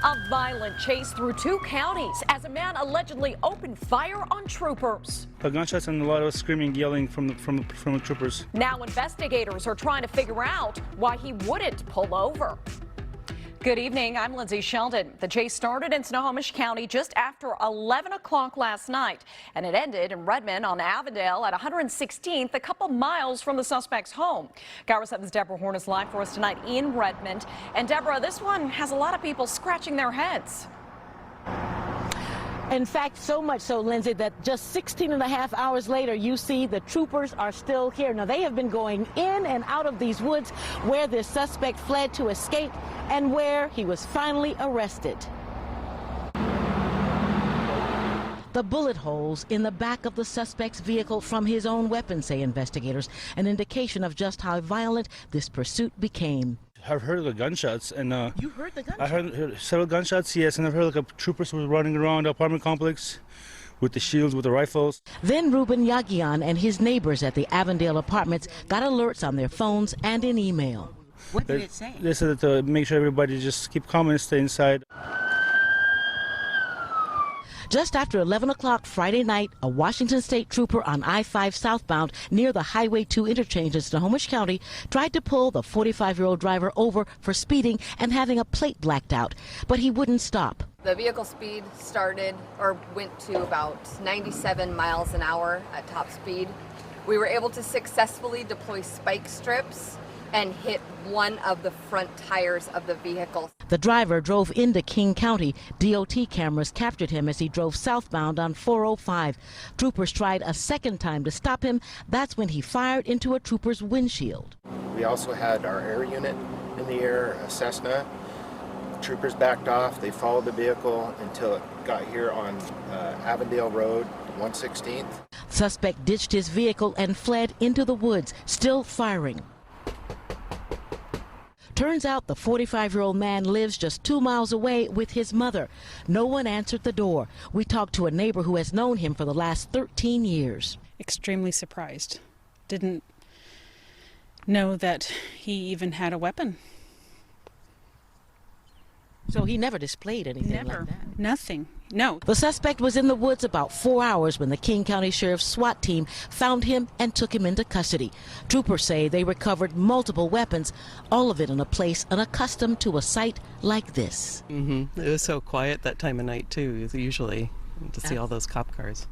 A violent chase through 2 counties as a man allegedly opened fire on troopers. Gunshots and a lot of screaming, yelling from the troopers. Now investigators are trying to figure out why he wouldn't pull over. Good evening, I'm Lindsay Sheldon. The chase started in Snohomish County just after 11 o'clock last night, and it ended in Redmond on Avondale at 116th, a couple miles from the suspect's home. Gower 7's Deborah Horne is live for us tonight in Redmond. And Deborah, this one has a lot of people scratching their heads. In fact, so much so, Lindsay, that just 16 and a half hours later, you see the troopers are still here. Now, they have been going in and out of these woods where this suspect fled to escape and where he was finally arrested. The bullet holes in the back of the suspect's vehicle from his own weapon, say investigators, an indication of just how violent this pursuit became. I've heard the gunshots, and You heard the gunshots? I heard several gunshots, yes, and I've heard like troopers were running around the apartment complex with the shields, with the rifles. Then YEGIYAN and his neighbors at the Avondale apartments got alerts on their phones and in email. What did it say? They said to make sure everybody just keep calm and stay inside. Just after 11 o'clock Friday night, a Washington State trooper on I-5 southbound near the Highway 2 interchange in Snohomish County tried to pull the 45-year-old driver over for speeding and having a plate blacked out, but he wouldn't stop. The vehicle speed went to about 97 miles an hour at top speed. We were able to successfully deploy spike strips and hit one of the front tires of the vehicle. The driver drove into King County. DOT cameras captured him as he drove southbound on 405. Troopers tried a second time to stop him. That's when he fired into a trooper's windshield. We also had our air unit in the air, a Cessna. Troopers backed off. They followed the vehicle until it got here on Avondale Road, 116th. Suspect ditched his vehicle and fled into the woods, still firing. Turns out the 45-year-old man lives just 2 miles away with his mother. No one answered the door. We talked to a neighbor who has known him for the last 13 years. Extremely surprised. Didn't know that he even had a weapon. So he never displayed anything Never. like that? Nothing. No. The suspect was in the woods about 4 hours when the King County Sheriff's SWAT team found him and took him into custody. Troopers say they recovered multiple weapons, all of it in a place unaccustomed to a site like this. It was so quiet that time of night, too, usually, to see all those cop cars.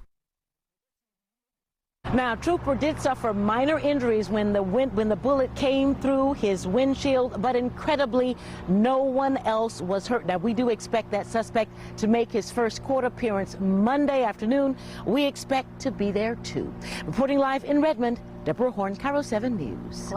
Now, Trooper did suffer minor injuries when the bullet came through his windshield, but incredibly, no one else was hurt. Now, we do expect that suspect to make his first court appearance Monday afternoon. We expect to be there, too. Reporting live in Redmond, Deborah Horne, KIRO 7 News.